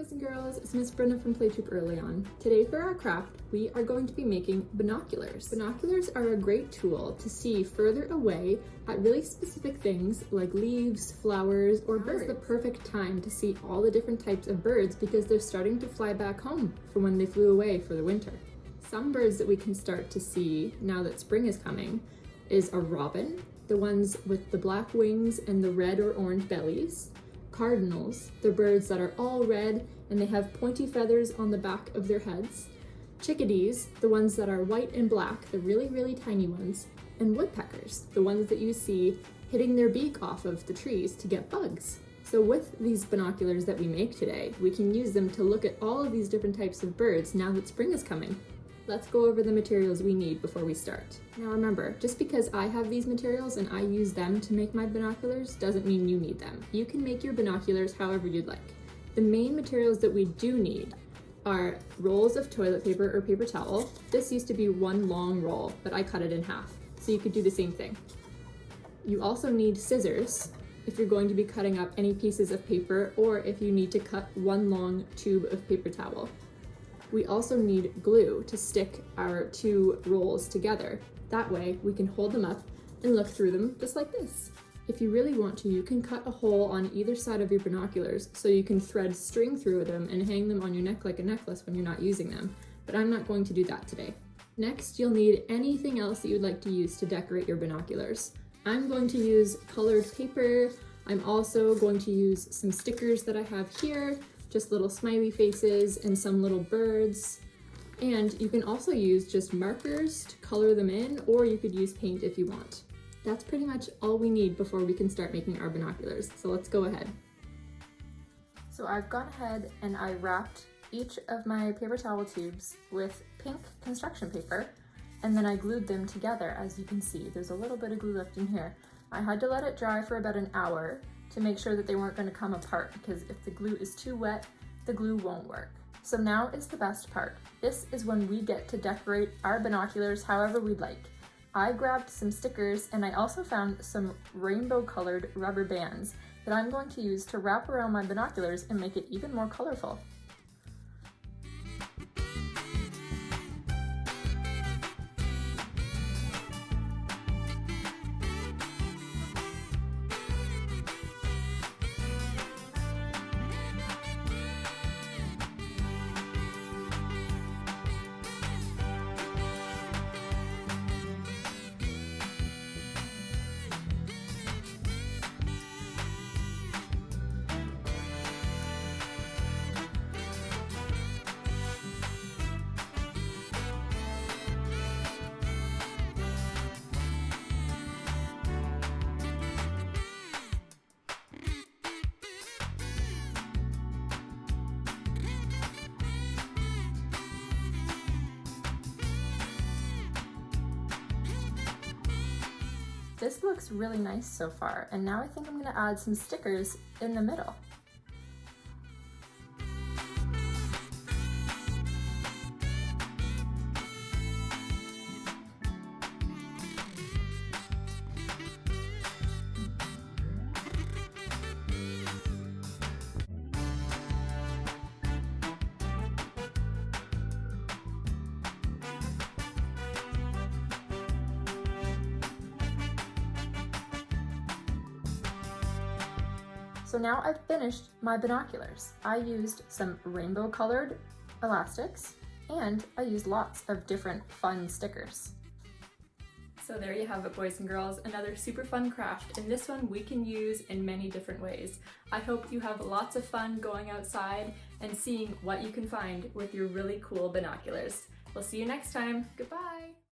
boys and girls, it's Miss Brynna from Playtube Early On. Today for our craft, we are going to be making binoculars. Binoculars are a great tool to see further away at really specific things like leaves, flowers, or birds. It's the perfect time to see all the different types of birds because they're starting to fly back home from when they flew away for the winter. Some birds that we can start to see now that spring is coming is a robin, the ones with the black wings and the red or orange bellies. Cardinals, the birds that are all red and they have pointy feathers on the back of their heads. Chickadees, the ones that are white and black, the really tiny ones. And woodpeckers, the ones that you see hitting their beak off of the trees to get bugs. So with these binoculars that we make today, we can use them to look at all of these different types of birds now that spring is coming. Let's go over the materials we need before we start. Now remember, just because I have these materials and I use them to make my binoculars doesn't mean you need them. You can make your binoculars however you'd like. The main materials that we do need are rolls of toilet paper or paper towel. This used to be one long roll, but I cut it in half, so you could do the same thing. You also need scissors if you're going to be cutting up any pieces of paper or if you need to cut one long tube of paper towel. We also need glue to stick our two rolls together. That way we can hold them up and look through them just like this. If you really want to, you can cut a hole on either side of your binoculars so you can thread string through them and hang them on your neck like a necklace when you're not using them, but I'm not going to do that today. Next, you'll need anything else that you'd like to use to decorate your binoculars. I'm going to use colored paper. I'm also going to use some stickers that I have here, just little smiley faces and some little birds. And you can also use just markers to color them in, or you could use paint if you want. That's pretty much all we need before we can start making our binoculars. So let's go ahead. So I've gone ahead and I wrapped each of my paper towel tubes with pink construction paper, and then I glued them together. As you can see, there's a little bit of glue left in here. I had to let it dry for about an hour to make sure that they weren't going to come apart, because if the glue is too wet, the glue won't work. So now is the best part. This is when we get to decorate our binoculars however we'd like. I grabbed some stickers and I also found some rainbow colored rubber bands that I'm going to use to wrap around my binoculars and make it even more colorful. This looks really nice so far, and now I think I'm going to add some stickers in the middle. So now I've finished my binoculars. I used some rainbow colored elastics and I used lots of different fun stickers. So there you have it, boys and girls, another super fun craft, and this one we can use in many different ways. I hope you have lots of fun going outside and seeing what you can find with your really cool binoculars. We'll see you next time. Goodbye!